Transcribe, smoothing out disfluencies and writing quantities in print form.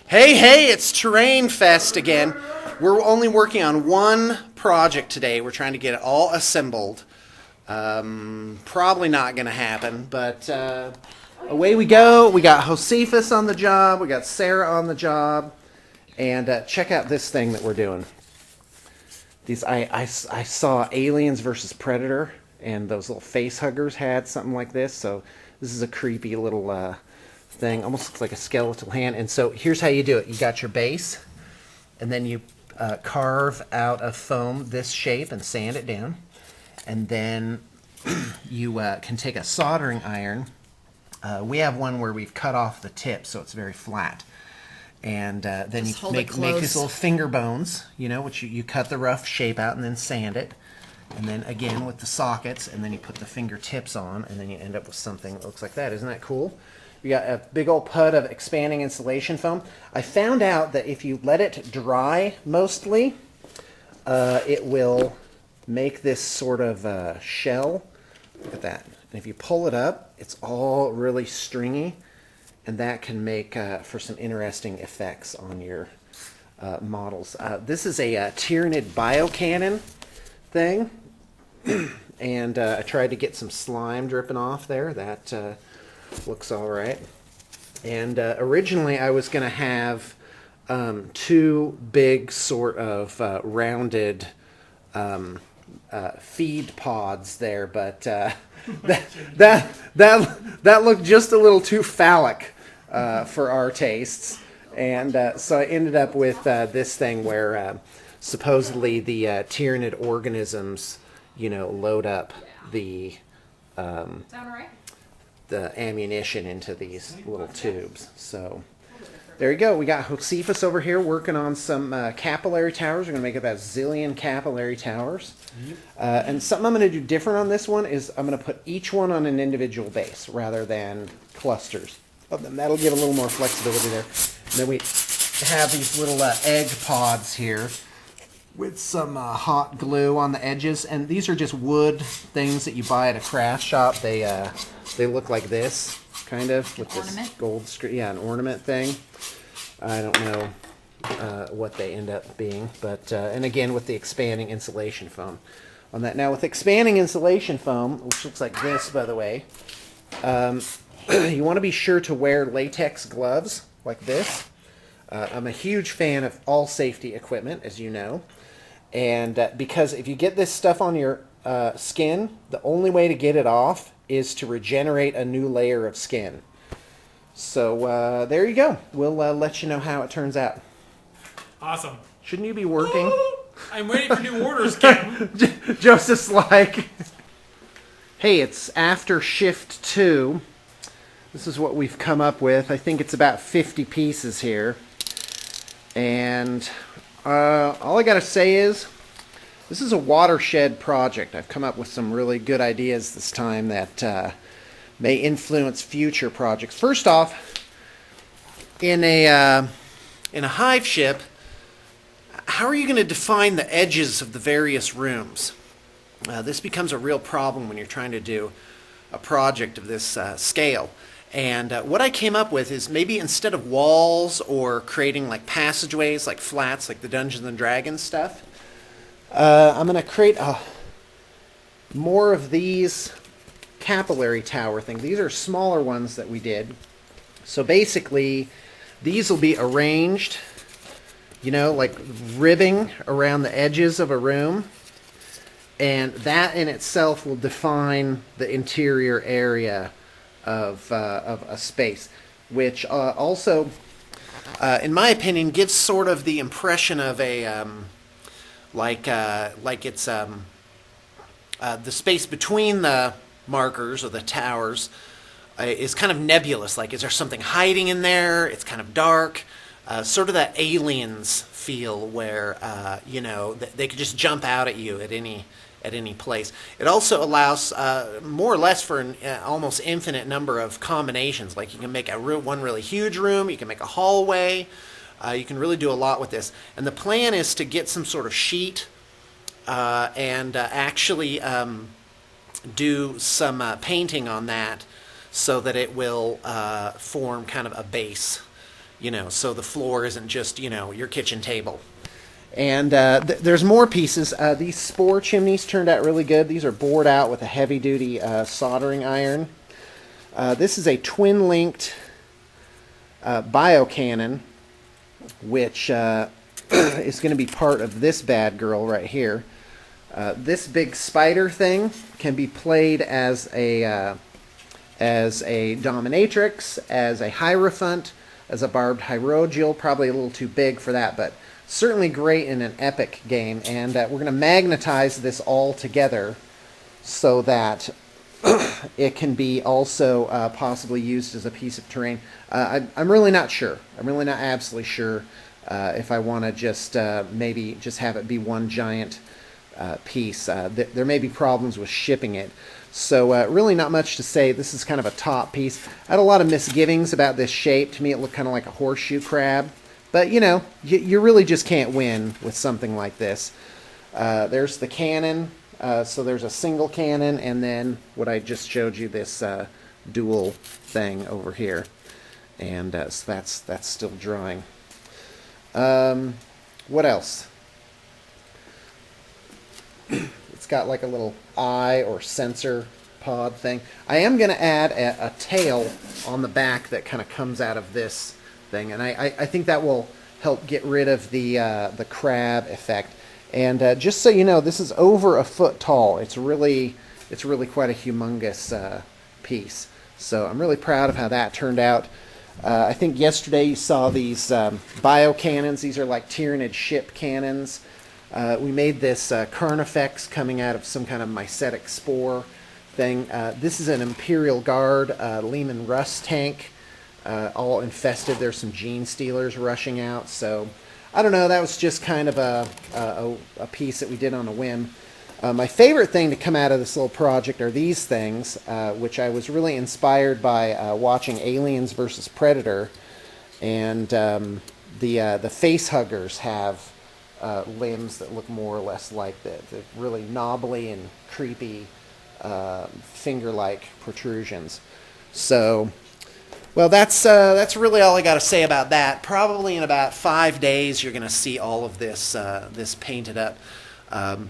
Hey, it's Terrain Fest again. We're only working on one project today. We're trying to get it all assembled. Probably not going to happen, but away we go. We got Josephus on the job. We got Sarah on the job. And check out this thing that we're doing. I saw Aliens versus Predator, and those little face huggers had something like this. So this is a creepy little thing. Almost looks like a skeletal hand. And so here's how you do it. You got your base, and then you carve out of foam this shape and sand it down. And then you can take a soldering iron. We have one where we've cut off the tip so it's very flat. And then just you make these little finger bones, which you cut the rough shape out and then sand it. And then again with the sockets, and then you put the fingertips on, and then you end up with something that looks like that. Isn't that cool? We got a big old pud of expanding insulation foam. I found out that if you let it dry mostly, it will make this sort of shell. Look at that. And if you pull it up, it's all really stringy. And that can make for some interesting effects on your models. This is a Tyranid biocannon thing. And I tried to get some slime dripping off there. That looks all right. And originally I was going to have two big sort of rounded feed pods there, but that looked just a little too phallic for our tastes, and so I ended up with this thing where supposedly the Tyranid organisms, load up the ammunition into these little tubes. So there you go. We got Josephus over here working on some capillary towers. We're going to make about a zillion capillary towers. And something I'm going to do different on this one is I'm going to put each one on an individual base rather than clusters of them. That'll give a little more flexibility there. And then we have these little egg pods here with some hot glue on the edges. And these are just wood things that you buy at a craft shop. They look like this, kind of, with this gold screen. Yeah, an ornament thing. I don't know what they end up being, but and again with the expanding insulation foam on that. Now with expanding insulation foam, which looks like this, by the way, you want to be sure to wear latex gloves like this. I'm a huge fan of all safety equipment, as you know, and because if you get this stuff on your skin, the only way to get it off is to regenerate a new layer of skin. So there you go. We'll let you know how it turns out. Awesome. Shouldn't you be working? I'm waiting for new orders, Kim. Joseph's like, hey, it's after shift 2. This is what we've come up with. I think it's about 50 pieces here. And all I got to say is, this is a watershed project. I've come up with some really good ideas this time that may influence future projects. First off, in a hive ship, how are you going to define the edges of the various rooms? This becomes a real problem when you're trying to do a project of this scale. And what I came up with is maybe instead of walls or creating like passageways, like flats, like the Dungeons and Dragons stuff, I'm going to create more of these capillary tower things. These are smaller ones that we did. So basically, these will be arranged, like ribbing around the edges of a room. And that in itself will define the interior area of a space, which also, in my opinion, gives sort of the impression of a like it's the space between the markers or the towers is kind of nebulous. Like, is there something hiding in there? It's kind of dark, sort of that Aliens feel where they could just jump out at you at any place. It also allows more or less for an almost infinite number of combinations. Like, you can make one really huge room, you can make a hallway, you can really do a lot with this. And the plan is to get some sort of sheet and actually do some painting on that so that it will form kind of a base, so the floor isn't just, your kitchen table. And there's more pieces. These spore chimneys turned out really good. These are bored out with a heavy-duty soldering iron. This is a twin-linked biocannon, which is going to be part of this bad girl right here. This big spider thing can be played as a dominatrix, as a hierophant, as a barbed hierogial. Probably a little too big for that, but certainly great in an epic game. And we're going to magnetize this all together so that it can be also possibly used as a piece of terrain. I'm really not sure. I'm really not absolutely sure if I want to just maybe just have it be one giant piece. There may be problems with shipping it. So really not much to say. This is kind of a top piece. I had a lot of misgivings about this shape. To me it looked kind of like a horseshoe crab. But you really just can't win with something like this. There's the cannon. So there's a single cannon, and then what I just showed you, this dual thing over here. And so that's still drying. What else? It's got like a little eye or sensor pod thing. I am going to add a tail on the back that kind of comes out of this thing, and I think that will help get rid of the crab effect. And just so you know, this is over 1 foot tall. It's really quite a humongous piece. So I'm really proud of how that turned out. I think yesterday you saw these bio cannons. These are like Tyranid ship cannons. We made this Carnifex coming out of some kind of mycetic spore thing. This is an Imperial Guard Lehman Russ tank, all infested. There's some gene stealers rushing out. So I don't know, that was just kind of a piece that we did on a whim. My favorite thing to come out of this little project are these things, which I was really inspired by watching Aliens versus Predator. And the face huggers have limbs that look more or less like the really knobbly and creepy finger-like protrusions. So, well, that's really all I got to say about that. Probably in about 5 days, you're going to see all of this this painted up.